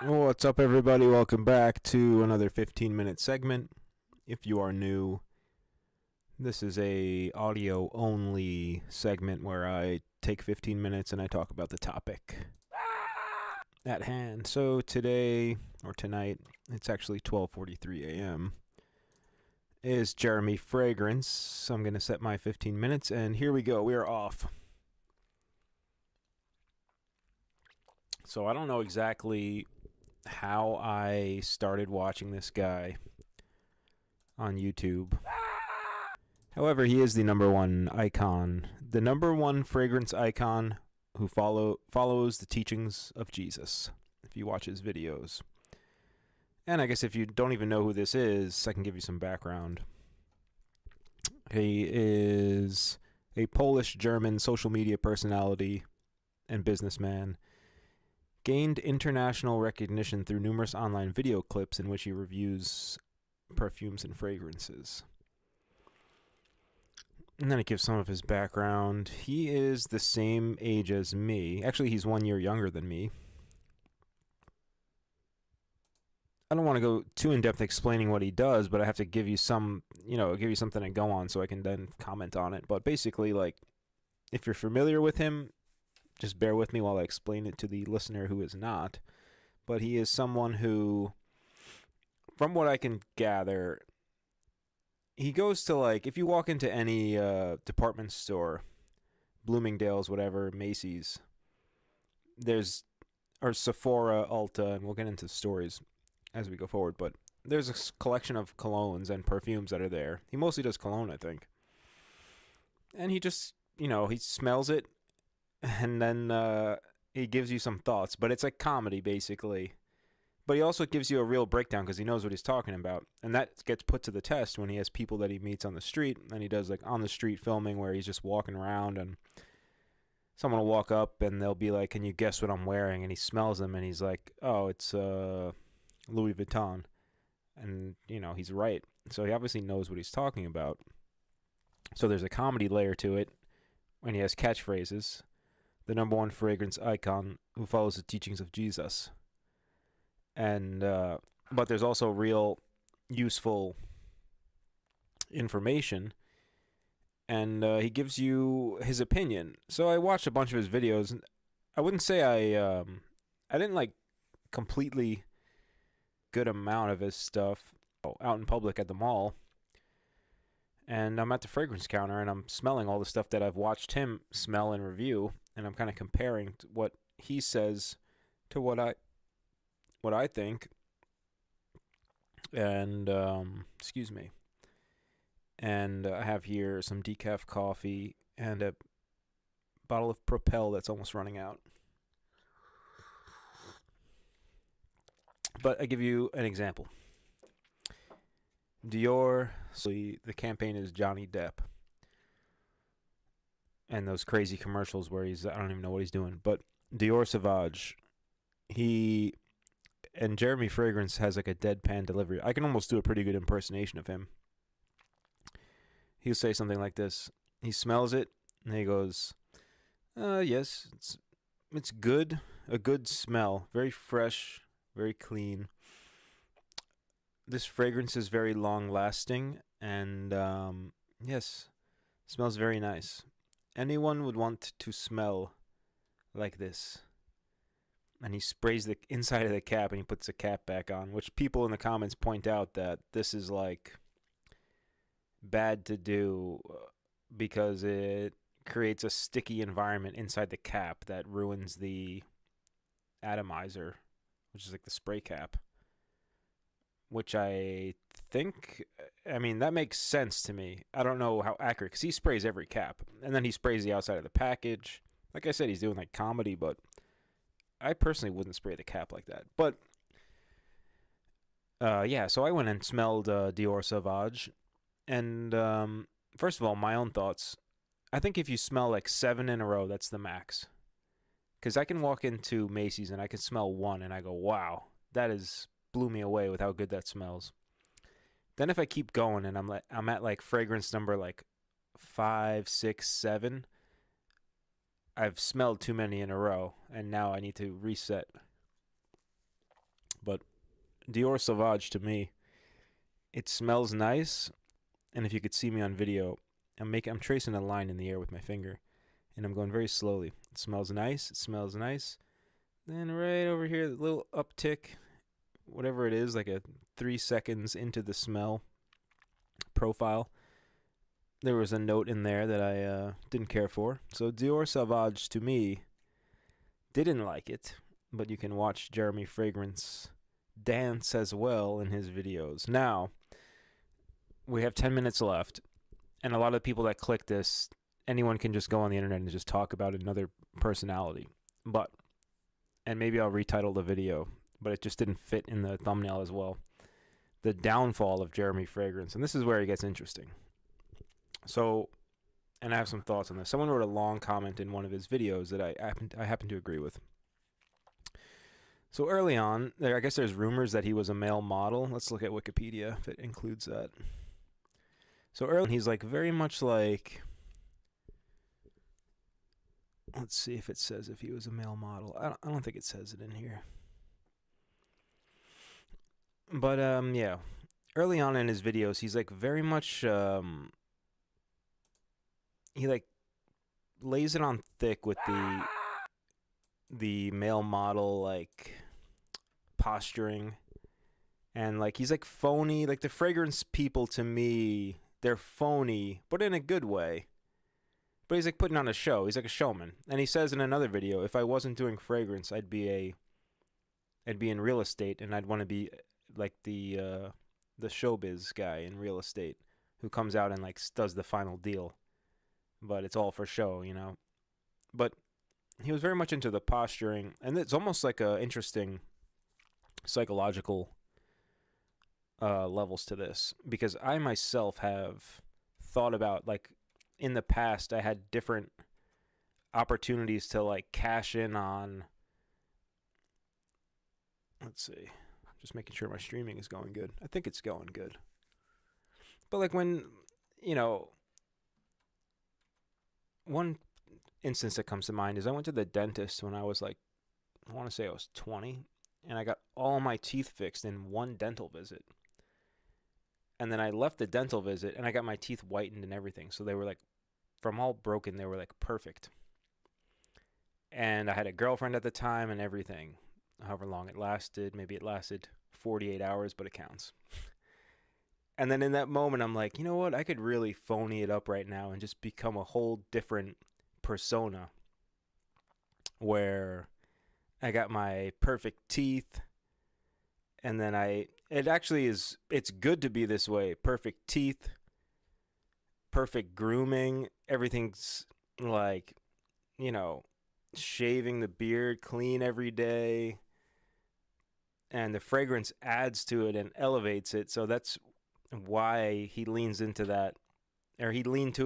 What's up, everybody? Welcome back to another 15-minute segment. If you are new, this is a audio only segment where I take 15 minutes and I talk about the topic at hand. So today or tonight, it's actually 12:43 a.m. is Jeremy Fragrance. So I'm going to set my 15 minutes and here we go. We are off. So I don't know exactly how I started watching this guy on YouTube. However, he is the number one icon, the number one fragrance icon who follows the teachings of Jesus. If you watch his videos. And I guess if you don't even know who this is, I can give you some background. He is a Polish-German social media personality and businessman. Gained international recognition through numerous online video clips in which he reviews perfumes and fragrances. And then it gives some of his background. He is the same age as me. Actually, he's 1 year younger than me. I don't want to go too in depth explaining what he does, but I have to give you some, give you something to go on so I can then comment on it. But basically, like, if you're familiar with him, just bear with me while I explain it to the listener who is not. But he is someone who, from what I can gather, he goes to, like, if you walk into any department store, Bloomingdale's, whatever, Macy's, or Sephora, Ulta, and we'll get into stories as we go forward, but there's a collection of colognes and perfumes that are there. He mostly does cologne, I think. And he just, he smells it, and then he gives you some thoughts, but it's like comedy, basically. But he also gives you a real breakdown because he knows what he's talking about. And that gets put to the test when he has people that he meets on the street. And he does like on the street filming where he's just walking around and someone will walk up and they'll be like, "Can you guess what I'm wearing?" And he smells them and he's like, "Oh, it's Louis Vuitton." And, he's right. So he obviously knows what he's talking about. So there's a comedy layer to it when he has catchphrases. The number one fragrance icon who follows the teachings of Jesus. And but there's also real useful information, and he gives you his opinion. So I watched a bunch of his videos. And I wouldn't say I didn't like completely good amount of his stuff out in public at the mall. And I'm at the fragrance counter and I'm smelling all the stuff that I've watched him smell and review, and I'm kind of comparing what he says to what I think. And excuse me. And I have here some decaf coffee and a bottle of Propel that's almost running out. But I give you an example. Dior, so the campaign is Johnny Depp. And those crazy commercials where I don't even know what he's doing. But Dior Sauvage, and Jeremy Fragrance has like a deadpan delivery. I can almost do a pretty good impersonation of him. He'll say something like this. He smells it and he goes, yes, it's good. A good smell. Very fresh, very clean. This fragrance is very long lasting and yes, smells very nice. Anyone would want to smell like this. And he sprays the inside of the cap and he puts the cap back on, which people in the comments point out that this is like bad to do because it creates a sticky environment inside the cap that ruins the atomizer, which is like the spray cap. Which I think, that makes sense to me. I don't know how accurate, because he sprays every cap. And then he sprays the outside of the package. Like I said, he's doing like comedy, but I personally wouldn't spray the cap like that. But yeah, so I went and smelled Dior Sauvage. And first of all, my own thoughts. I think if you smell like 7 in a row, that's the max. Because I can walk into Macy's and I can smell one and I go, wow, that blew me away with how good that smells. Then if I keep going and I'm at like fragrance number like 5, 6, 7, I've smelled too many in a row and now I need to reset. but Dior Sauvage to me, it smells nice. And if you could see me on video, I'm tracing a line in the air with my finger, and I'm going very slowly. It smells nice. It smells nice. Then right over here, the little uptick, whatever it is, like a 3 seconds into the smell profile, there was a note in there that I didn't care for. So Dior Sauvage to me didn't like it, but you can watch Jeremy Fragrance dance as well in his videos. Now, we have 10 minutes left, and a lot of people that click this, anyone can just go on the internet and just talk about another personality. And maybe I'll retitle the video, but it just didn't fit in the thumbnail as well. The downfall of Jeremy Fragrance, and this is where it gets interesting. So, and I have some thoughts on this. Someone wrote a long comment in one of his videos that I happen to agree with. So early on, I guess there's rumors that he was a male model. Let's look at Wikipedia if it includes that. So early on, he's like very much like, let's see if it says if he was a male model. I don't think it says it in here. But yeah, early on in his videos, he's like very much he like lays it on thick with the male model like posturing, and like he's like phony. Like the fragrance people to me, they're phony, but in a good way. But he's like putting on a show. He's like a showman. And he says in another video, if I wasn't doing fragrance, I'd be in real estate, and I'd want to be like the showbiz guy in real estate who comes out and like does the final deal. But it's all for show, you know. But he was very much into the posturing, and it's almost like a interesting psychological levels to this, because I myself have thought about, like, in the past I had different opportunities to like cash in on, let's see, just making sure my streaming is going good. I think it's going good. But like when, you know, one instance that comes to mind is I went to the dentist when I was like, I want to say I was 20, and I got all my teeth fixed in one dental visit. And then I left the dental visit and I got my teeth whitened and everything. So they were like, from all broken, they were like perfect. And I had a girlfriend at the time and everything, however long it lasted. Maybe it lasted 48 hours, but it counts. And then in that moment, I'm like, you know what? I could really phony it up right now and just become a whole different persona, where I got my perfect teeth. And then it's good to be this way. Perfect teeth, perfect grooming. Everything's like, you know, shaving the beard clean every day. And the fragrance adds to it and elevates it. So that's why he leans into that, or he leaned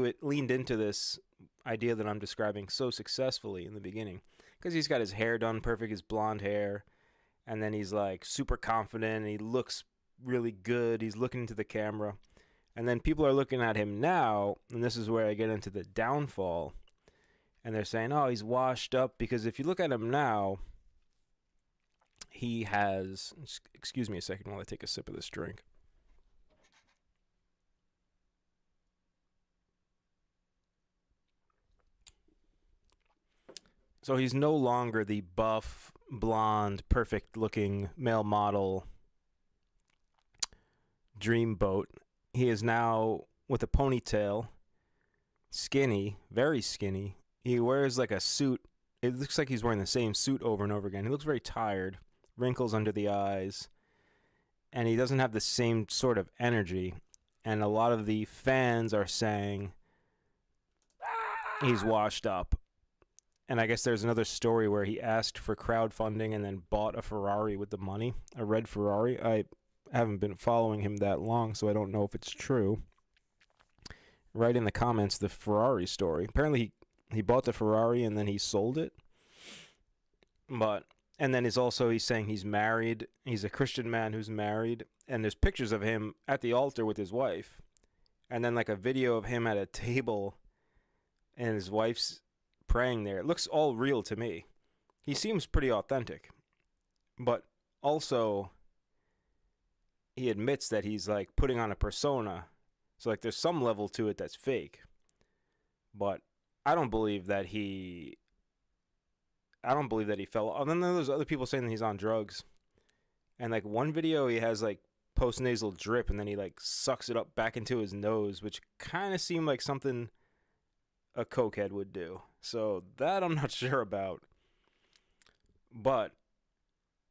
into this idea that I'm describing so successfully in the beginning. Because he's got his hair done perfect, his blonde hair. And then he's like super confident, and he looks really good. He's looking into the camera. And then people are looking at him now, and this is where I get into the downfall. And they're saying, oh, he's washed up, because if you look at him now, he has, excuse me a second while I take a sip of this drink. So he's no longer the buff, blonde, perfect-looking male model dreamboat. He is now with a ponytail, skinny, very skinny. He wears like a suit. It looks like he's wearing the same suit over and over again. He looks very tired, wrinkles under the eyes, and he doesn't have the same sort of energy. And a lot of the fans are saying he's washed up. And I guess there's another story where he asked for crowdfunding and then bought a Ferrari with the money, a red Ferrari. I haven't been following him that long, so I don't know if it's true. Write in the comments the Ferrari story. Apparently he bought the Ferrari and then he sold it. And then he's saying he's married. He's a Christian man who's married. And there's pictures of him at the altar with his wife. And then like a video of him at a table and his wife's praying there. It looks all real to me. He seems pretty authentic. But also, he admits that he's like putting on a persona. So like there's some level to it that's fake. But I don't believe that he fell. And then there's other people saying that he's on drugs. And like one video he has like postnasal drip and then he like sucks it up back into his nose, which kind of seemed like something a cokehead would do. So that I'm not sure about. But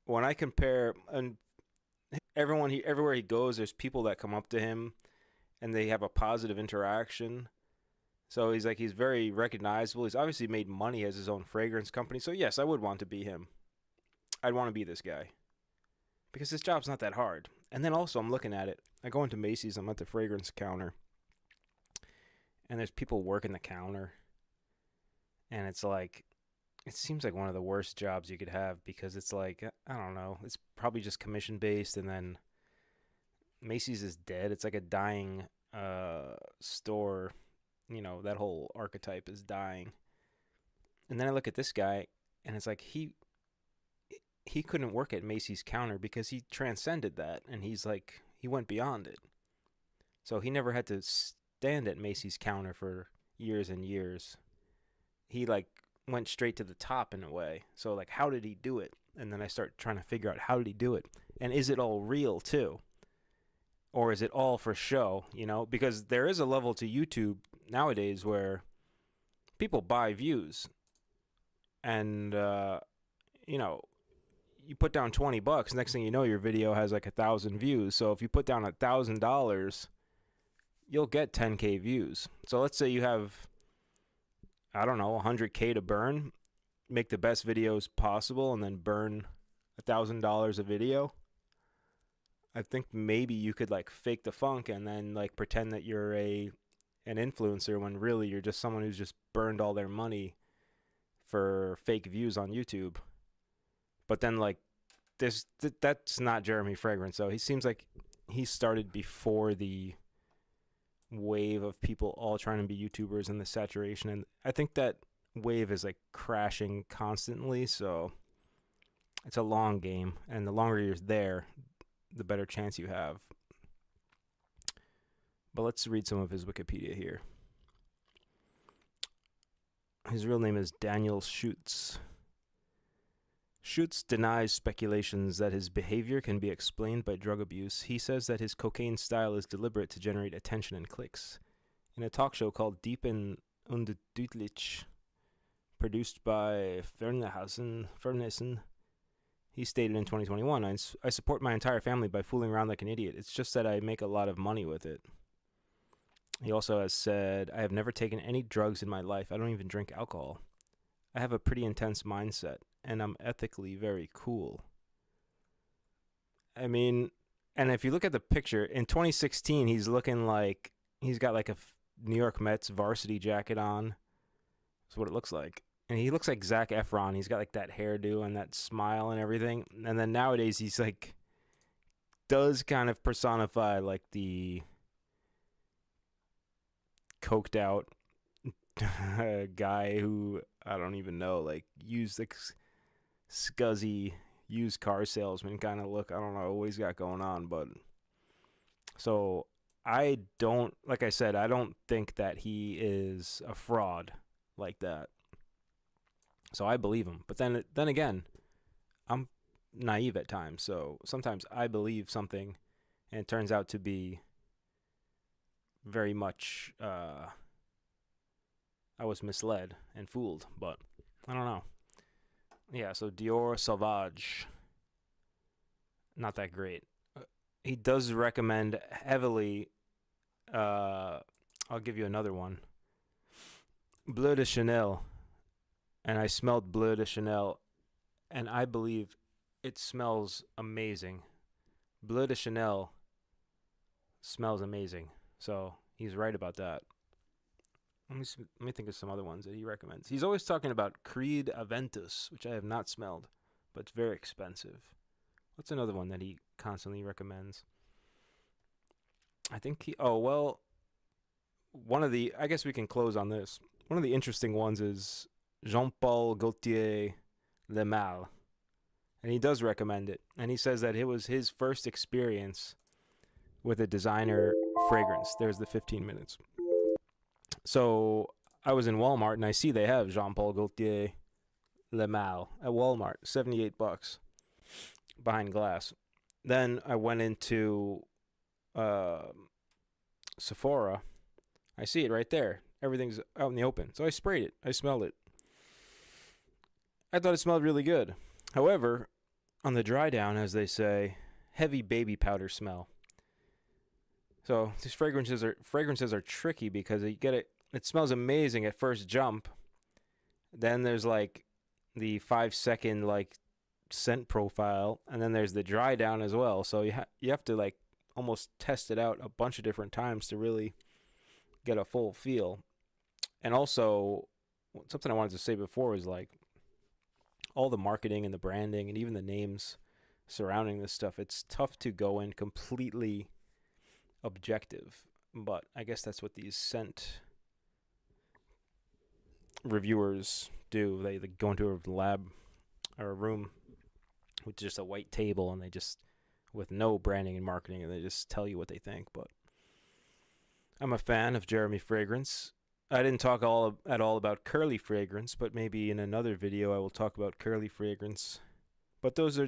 when I compare, and everywhere he goes, there's people that come up to him and they have a positive interaction. So he's very recognizable. He's obviously made money as his own fragrance company. So yes, I would want to be him. I'd want to be this guy because his job's not that hard. And then also I'm looking at it. I go into Macy's. I'm at the fragrance counter, and there's people working the counter, and it's like, it seems like one of the worst jobs you could have because it's like, I don't know, it's probably just commission based, and then Macy's is dead. It's like a dying store. You know, that whole archetype is dying. And then I look at this guy, and it's like he couldn't work at Macy's counter because he transcended that, and he went beyond it. So he never had to stand at Macy's counter for years and years. He like went straight to the top in a way. So like, how did he do it? And then I start trying to figure out, how did he do it? And is it all real too? Or is it all for show, you know? Because there is a level to YouTube nowadays where people buy views. And, you know, you put down $20, next thing you know, your video has like 1,000 views. So if you put down $1,000, you'll get 10K views. So let's say you have, I don't know, 100K to burn, make the best videos possible, and then burn $1,000 a video. I think maybe you could like fake the funk and then like pretend that you're an influencer when really you're just someone who's just burned all their money for fake views on YouTube. But then like that's not Jeremy Fragrance. So he seems like he started before the wave of people all trying to be YouTubers and the saturation, and I think that wave is like crashing constantly. So it's a long game, and the longer you're there, the better chance you have. But let's read some of his Wikipedia here. His real name is Daniel Schutz. Schutz denies speculations that his behavior can be explained by drug abuse. He says that his cocaine style is deliberate to generate attention and clicks. In a talk show called Deep and Undeutlich, produced by Fernesen, he stated in 2021, I support my entire family by fooling around like an idiot. It's just that I make a lot of money with it. He also has said, I have never taken any drugs in my life. I don't even drink alcohol. I have a pretty intense mindset, and I'm ethically very cool. I mean, and if you look at the picture, in 2016, he's looking like he's got like a New York Mets varsity jacket on. That's what it looks like. And he looks like Zac Efron. He's got like that hairdo and that smile and everything. And then nowadays he's like, does kind of personify like the coked out guy who, I don't even know, like used like scuzzy used car salesman kind of look. I don't know what he's got going on, but so I don't, like I said, I don't think that he is a fraud like that. So I believe him. But then again, I'm naive at times. So sometimes I believe something and it turns out to be very much, I was misled and fooled, but I don't know. Yeah, so Dior Sauvage, not that great. He does recommend heavily, I'll give you another one, Bleu de Chanel. And I smelled Bleu de Chanel, and I believe it smells amazing. Bleu de Chanel smells amazing. So he's right about that. Let me think of some other ones that he recommends. He's always talking about Creed Aventus, which I have not smelled, but it's very expensive. What's another one that he constantly recommends? I think I guess we can close on this. One of the interesting ones is Jean-Paul Gaultier Le Mal. And he does recommend it. And he says that it was his first experience with a designer fragrance. There's the 15 minutes. So I was in Walmart and I see they have Jean Paul Gaultier Le Mal at Walmart, $78 behind glass. Then I went into Sephora. I see it right there. Everything's out in the open. So I sprayed it. I smelled it. I thought it smelled really good. However, on the dry down, as they say, heavy baby powder smell. So these fragrances are tricky because you get it. It smells amazing at first jump. Then there's like the 5-second like scent profile, and then there's the dry down as well. So you have to like almost test it out a bunch of different times to really get a full feel. And also, something I wanted to say before was like all the marketing and the branding and even the names surrounding this stuff. It's tough to go in completely objective, but I guess that's what these scent reviewers do. They go into a lab or a room with just a white table, and they just, with no branding and marketing, and they just tell you what they think. But I'm a fan of Jeremy Fragrance. I didn't talk at all about Curly Fragrance, but maybe in another video I will talk about Curly Fragrance. But those are